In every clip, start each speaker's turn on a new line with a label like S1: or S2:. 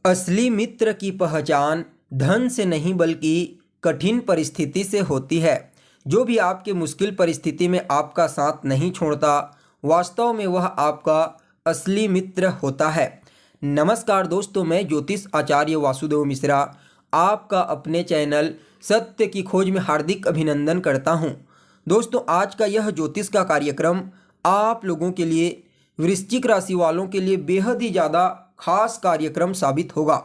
S1: असली मित्र की पहचान धन से नहीं बल्कि कठिन परिस्थिति से होती है। जो भी आपके मुश्किल परिस्थिति में आपका साथ नहीं छोड़ता, वास्तव में वह आपका असली मित्र होता है। नमस्कार दोस्तों, मैं ज्योतिष आचार्य वासुदेव मिश्रा आपका अपने चैनल सत्य की खोज में हार्दिक अभिनंदन करता हूं। दोस्तों, आज का यह ज्योतिष का कार्यक्रम आप लोगों के लिए, वृश्चिक राशि वालों के लिए बेहद ही ज़्यादा खास कार्यक्रम साबित होगा।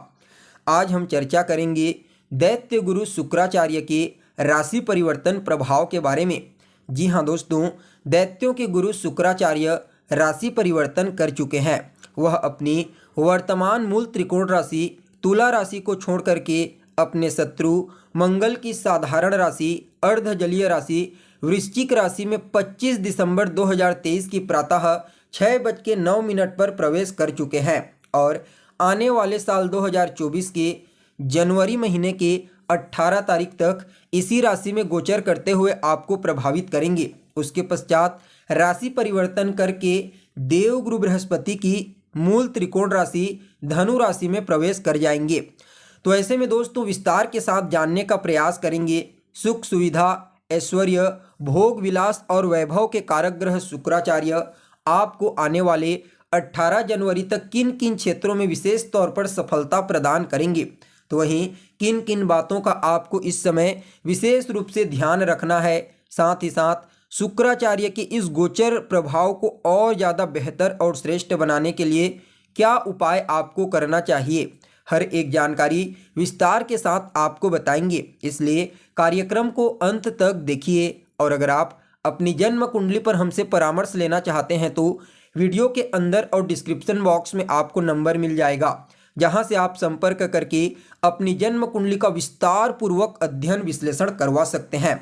S1: आज हम चर्चा करेंगे दैत्य गुरु शुक्राचार्य के राशि परिवर्तन प्रभाव के बारे में। जी हाँ दोस्तों, दैत्यों के गुरु शुक्राचार्य राशि परिवर्तन कर चुके हैं। वह अपनी वर्तमान मूल त्रिकोण राशि तुला राशि को छोड़ करके अपने शत्रु मंगल की साधारण राशि अर्ध जलीय राशि वृश्चिक राशि में 25 दिसंबर 2023 की प्रातः 6:09 पर प्रवेश कर चुके हैं और आने वाले साल 2024 के जनवरी महीने के 18 तारीख तक इसी राशि में गोचर करते हुए आपको प्रभावित करेंगे। उसके पश्चात राशि परिवर्तन करके देवगुरु बृहस्पति की मूल त्रिकोण राशि धनु राशि में प्रवेश कर जाएंगे। तो ऐसे में दोस्तों, विस्तार के साथ जानने का प्रयास करेंगे सुख सुविधा, ऐश्वर्य, भोग विलास और वैभव के कारक ग्रह शुक्राचार्य आपको आने वाले 18 जनवरी तक किन किन क्षेत्रों में विशेष तौर पर सफलता प्रदान करेंगे। तो वहीं किन किन बातों का आपको इस समय विशेष रूप से ध्यान रखना है, साथ ही साथ शुक्राचार्य के इस गोचर प्रभाव को और ज़्यादा बेहतर और श्रेष्ठ बनाने के लिए क्या उपाय आपको करना चाहिए, हर एक जानकारी विस्तार के साथ आपको बताएंगे। इसलिए कार्यक्रम को अंत तक देखिए। और अगर आप अपनी जन्म कुंडली पर हमसे परामर्श लेना चाहते हैं तो वीडियो के अंदर और डिस्क्रिप्शन बॉक्स में आपको नंबर मिल जाएगा, जहां से आप संपर्क करके अपनी जन्म कुंडली का विस्तार पूर्वक अध्ययन विश्लेषण करवा सकते हैं।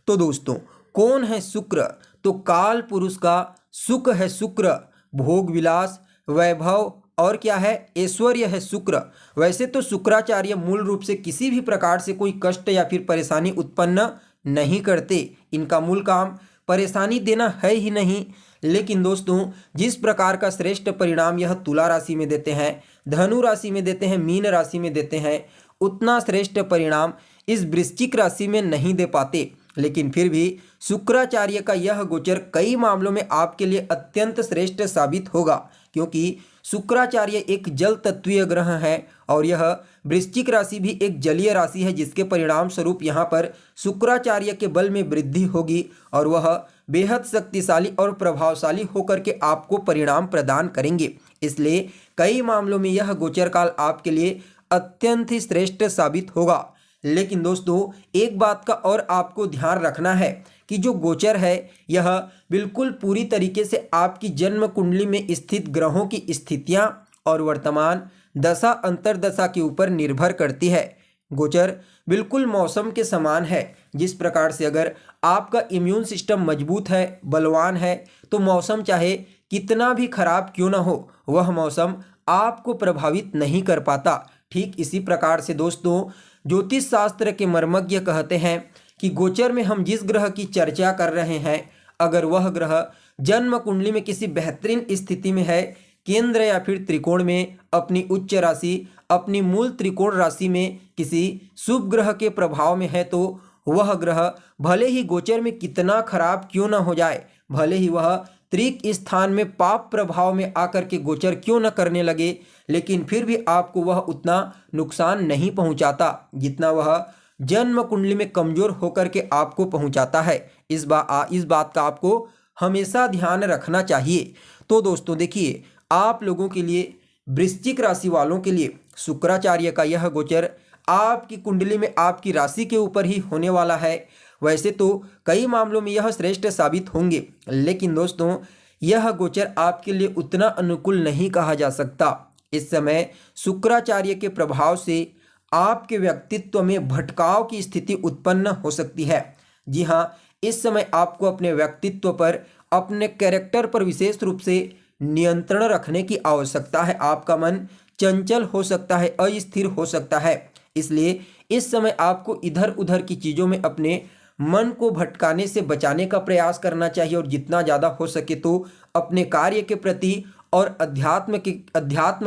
S1: तो दोस्तों, कौन है शुक्र? तो काल पुरुष का सुख है शुक्र, भोग विलास, वैभव और क्या है, ऐश्वर्य है शुक्र। वैसे तो शुक्राचार्य मूल रूप से किसी भी प्रकार से कोई कष्ट या फिर परेशानी उत्पन्न नहीं करते। इनका मूल काम परेशानी देना है ही नहीं। लेकिन दोस्तों, जिस प्रकार का श्रेष्ठ परिणाम यह तुला राशि में देते हैं, धनु राशि में देते हैं, मीन राशि में देते हैं, उतना श्रेष्ठ परिणाम इस वृश्चिक राशि में नहीं दे पाते। लेकिन फिर भी शुक्राचार्य का यह गोचर कई मामलों में आपके लिए अत्यंत श्रेष्ठ साबित होगा, क्योंकि शुक्राचार्य एक जल तत्वीय ग्रह है और यह वृश्चिक राशि भी एक जलीय राशि है, जिसके परिणाम स्वरूप यहाँ पर शुक्राचार्य के बल में वृद्धि होगी और वह बेहद शक्तिशाली और प्रभावशाली होकर के आपको परिणाम प्रदान करेंगे। इसलिए कई मामलों में यह गोचर काल आपके लिए अत्यंत ही श्रेष्ठ साबित होगा। लेकिन दोस्तों, एक बात का और आपको ध्यान रखना है कि जो गोचर है यह बिल्कुल पूरी तरीके से आपकी जन्म कुंडली में स्थित ग्रहों की स्थितियां और वर्तमान दशा अंतरदशा के ऊपर निर्भर करती है। गोचर बिल्कुल मौसम के समान है। जिस प्रकार से अगर आपका इम्यून सिस्टम मजबूत है, बलवान है, तो मौसम चाहे कितना भी खराब क्यों ना हो, वह मौसम आपको प्रभावित नहीं कर पाता। ठीक इसी प्रकार से दोस्तों, ज्योतिष शास्त्र के मर्मज्ञ कहते हैं कि गोचर में हम जिस ग्रह की चर्चा कर रहे हैं, अगर वह ग्रह जन्म कुंडली में किसी बेहतरीन स्थिति में है, केंद्र या फिर त्रिकोण में, अपनी उच्च राशि, अपनी मूल त्रिकोण राशि में किसी शुभ ग्रह के प्रभाव में है, तो वह ग्रह भले ही गोचर में कितना खराब क्यों ना हो जाए, भले ही वह त्रिक स्थान में पाप प्रभाव में आकर के गोचर क्यों न करने लगे, लेकिन फिर भी आपको वह उतना नुकसान नहीं पहुंचाता जितना वह जन्म कुंडली में कमजोर होकर के आपको पहुंचाता है। इस बात का आपको हमेशा ध्यान रखना चाहिए। तो दोस्तों देखिए, आप लोगों के लिए, वृश्चिक राशि वालों के लिए शुक्राचार्य का यह गोचर आपकी कुंडली में आपकी राशि के ऊपर ही होने वाला है। वैसे तो कई मामलों में यह श्रेष्ठ साबित होंगे, लेकिन दोस्तों यह गोचर आपके लिए उतना अनुकूल नहीं कहा जा सकता। इस समय शुक्राचार्य के प्रभाव से आपके व्यक्तित्व में भटकाव की स्थिति उत्पन्न हो सकती है। जी हाँ, इस समय आपको अपने व्यक्तित्व पर, अपने कैरेक्टर पर विशेष रूप से नियंत्रण रखने की आवश्यकता है। आपका मन चंचल हो सकता है, अस्थिर हो सकता है। इसलिए इस समय आपको इधर उधर की चीज़ों में अपने मन को भटकाने से बचाने का प्रयास करना चाहिए और जितना ज़्यादा हो सके तो अपने कार्य के प्रति और अध्यात्म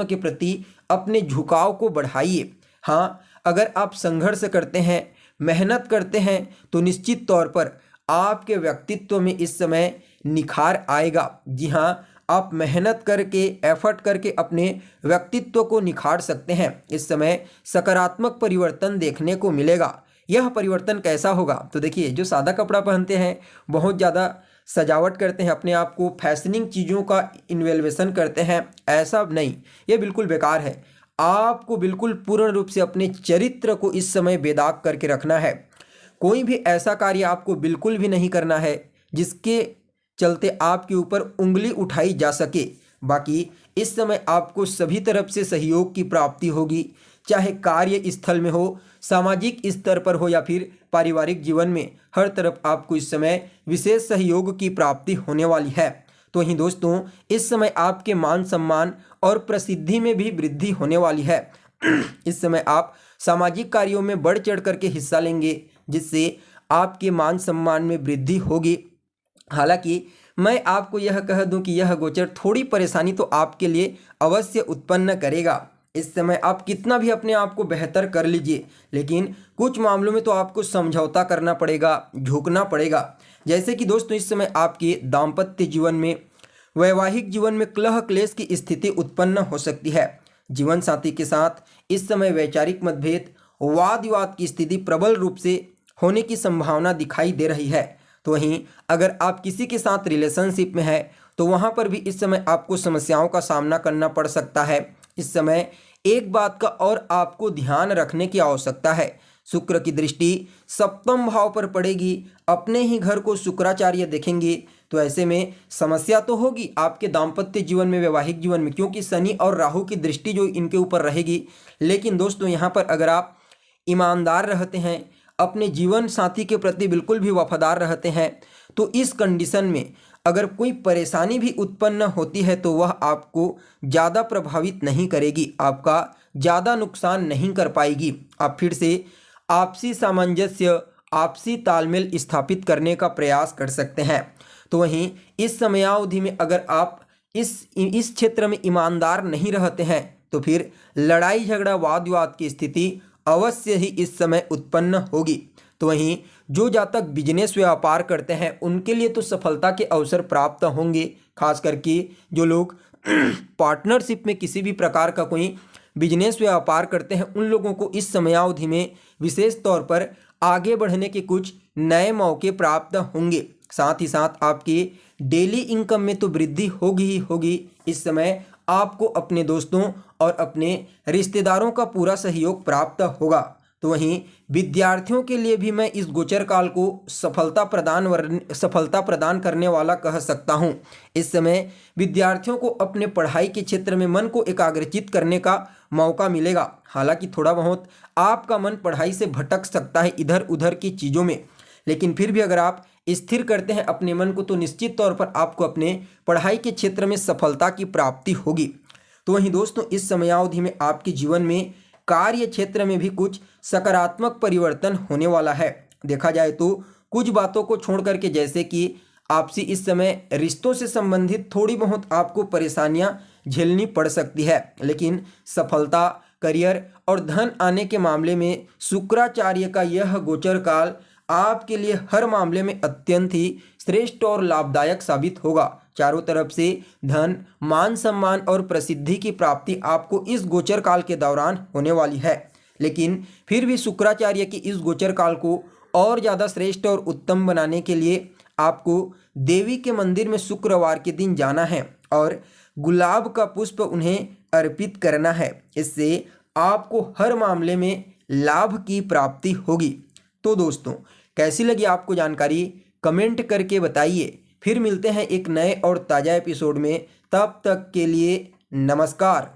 S1: के प्रति अपने झुकाव को बढ़ाइए। हाँ, अगर आप संघर्ष करते हैं, मेहनत करते हैं, तो निश्चित तौर पर आपके व्यक्तित्व में इस समय निखार आएगा। जी हाँ, आप मेहनत करके, एफर्ट करके अपने व्यक्तित्व को निखार सकते हैं। इस समय सकारात्मक परिवर्तन देखने को मिलेगा। यह परिवर्तन कैसा होगा? तो देखिए, जो सादा कपड़ा पहनते हैं, बहुत ज़्यादा सजावट करते हैं, अपने आप को फैशनिंग चीज़ों का इन्वेल्वेशन करते हैं, ऐसा नहीं, ये बिल्कुल बेकार है। आपको बिल्कुल पूर्ण रूप से अपने चरित्र को इस समय बेदाग करके रखना है। कोई भी ऐसा कार्य आपको बिल्कुल भी नहीं करना है जिसके चलते आपके ऊपर उंगली उठाई जा सके। बाकी इस समय आपको सभी तरफ से सहयोग की प्राप्ति होगी, चाहे कार्य स्थल में हो, सामाजिक स्तर पर हो या फिर पारिवारिक जीवन में, हर तरफ आपको इस समय विशेष सहयोग की प्राप्ति होने वाली है। तो वहीं दोस्तों, इस समय आपके मान सम्मान और प्रसिद्धि में भी वृद्धि होने वाली है। इस समय आप सामाजिक कार्यों में बढ़ चढ़ करके हिस्सा लेंगे, जिससे आपके मान सम्मान में वृद्धि होगी। हालांकि मैं आपको यह कह दूं कि यह गोचर थोड़ी परेशानी तो आपके लिए अवश्य उत्पन्न करेगा। इस समय आप कितना भी अपने आप को बेहतर कर लीजिए, लेकिन कुछ मामलों में तो आपको समझौता करना पड़ेगा, झुकना पड़ेगा। जैसे कि दोस्तों, इस समय आपके दाम्पत्य जीवन में, वैवाहिक जीवन में कलह क्लेश की स्थिति उत्पन्न हो सकती है। जीवन साथी के साथ इस समय वैचारिक मतभेद, वाद विवाद की स्थिति प्रबल रूप से होने की संभावना दिखाई दे रही है। तो वहीं अगर आप किसी के साथ रिलेशनशिप में है, तो वहां पर भी इस समय आपको समस्याओं का सामना करना पड़ सकता है। इस समय एक बात का और आपको ध्यान रखने की आवश्यकता है। शुक्र की दृष्टि सप्तम भाव पर पड़ेगी, अपने ही घर को शुक्राचार्य देखेंगे, तो ऐसे में समस्या तो होगी आपके दाम्पत्य जीवन में, वैवाहिक जीवन में, क्योंकि शनि और राहु की दृष्टि जो इनके ऊपर रहेगी। लेकिन दोस्तों, यहाँ पर अगर आप ईमानदार रहते हैं, अपने जीवन साथी के प्रति बिल्कुल भी वफादार रहते हैं, तो इस कंडीशन में अगर कोई परेशानी भी उत्पन्न होती है तो वह आपको ज़्यादा प्रभावित नहीं करेगी, आपका ज़्यादा नुकसान नहीं कर पाएगी। आप फिर से आपसी सामंजस्य, आपसी तालमेल स्थापित करने का प्रयास कर सकते हैं। तो वहीं इस समयावधि में अगर आप इस क्षेत्र में ईमानदार नहीं रहते हैं, तो फिर लड़ाई झगड़ा, वाद विवाद की स्थिति अवश्य ही इस समय उत्पन्न होगी। तो वहीं जो जातक बिजनेस व्यापार करते हैं, उनके लिए तो सफलता के अवसर प्राप्त होंगे। खास करके जो लोग पार्टनरशिप में किसी भी प्रकार का कोई बिजनेस व्यापार करते हैं, उन लोगों को इस समयावधि में विशेष तौर पर आगे बढ़ने के कुछ नए मौके प्राप्त होंगे। साथ ही साथ आपकी डेली इनकम में तो वृद्धि होगी ही होगी। इस समय आपको अपने दोस्तों और अपने रिश्तेदारों का पूरा सहयोग प्राप्त होगा। तो वहीं विद्यार्थियों के लिए भी मैं इस गोचर काल को सफलता प्रदान करने वाला कह सकता हूं। इस समय विद्यार्थियों को अपने पढ़ाई के क्षेत्र में मन को एकाग्रचित करने का मौका मिलेगा। हालांकि थोड़ा बहुत आपका मन पढ़ाई से भटक सकता है इधर उधर की चीज़ों में, लेकिन फिर भी अगर आप स्थिर करते हैं अपने मन को, तो निश्चित तौर पर आपको अपने पढ़ाई के क्षेत्र में सफलता की प्राप्ति होगी। तो वहीं दोस्तों, इस समयावधि में आपके जीवन में कार्य क्षेत्र में भी कुछ सकारात्मक परिवर्तन होने वाला है। देखा जाए तो कुछ बातों को छोड़ करके, जैसे कि आपसी इस समय रिश्तों से संबंधित थोड़ी बहुत आपको परेशानियां झेलनी पड़ सकती है, लेकिन सफलता, करियर और धन आने के मामले में शुक्राचार्य का यह गोचर काल आपके लिए हर मामले में अत्यंत ही श्रेष्ठ और लाभदायक साबित होगा। चारों तरफ से धन, मान सम्मान और प्रसिद्धि की प्राप्ति आपको इस गोचर काल के दौरान होने वाली है। लेकिन फिर भी शुक्राचार्य की इस गोचर काल को और ज़्यादा श्रेष्ठ और उत्तम बनाने के लिए आपको देवी के मंदिर में शुक्रवार के दिन जाना है और गुलाब का पुष्प उन्हें अर्पित करना है। इससे आपको हर मामले में लाभ की प्राप्ति होगी। तो दोस्तों, कैसी लगी आपको जानकारी? कमेंट करके बताइए। फिर मिलते हैं एक नए और ताज़ा एपिसोड में। तब तक के लिए नमस्कार।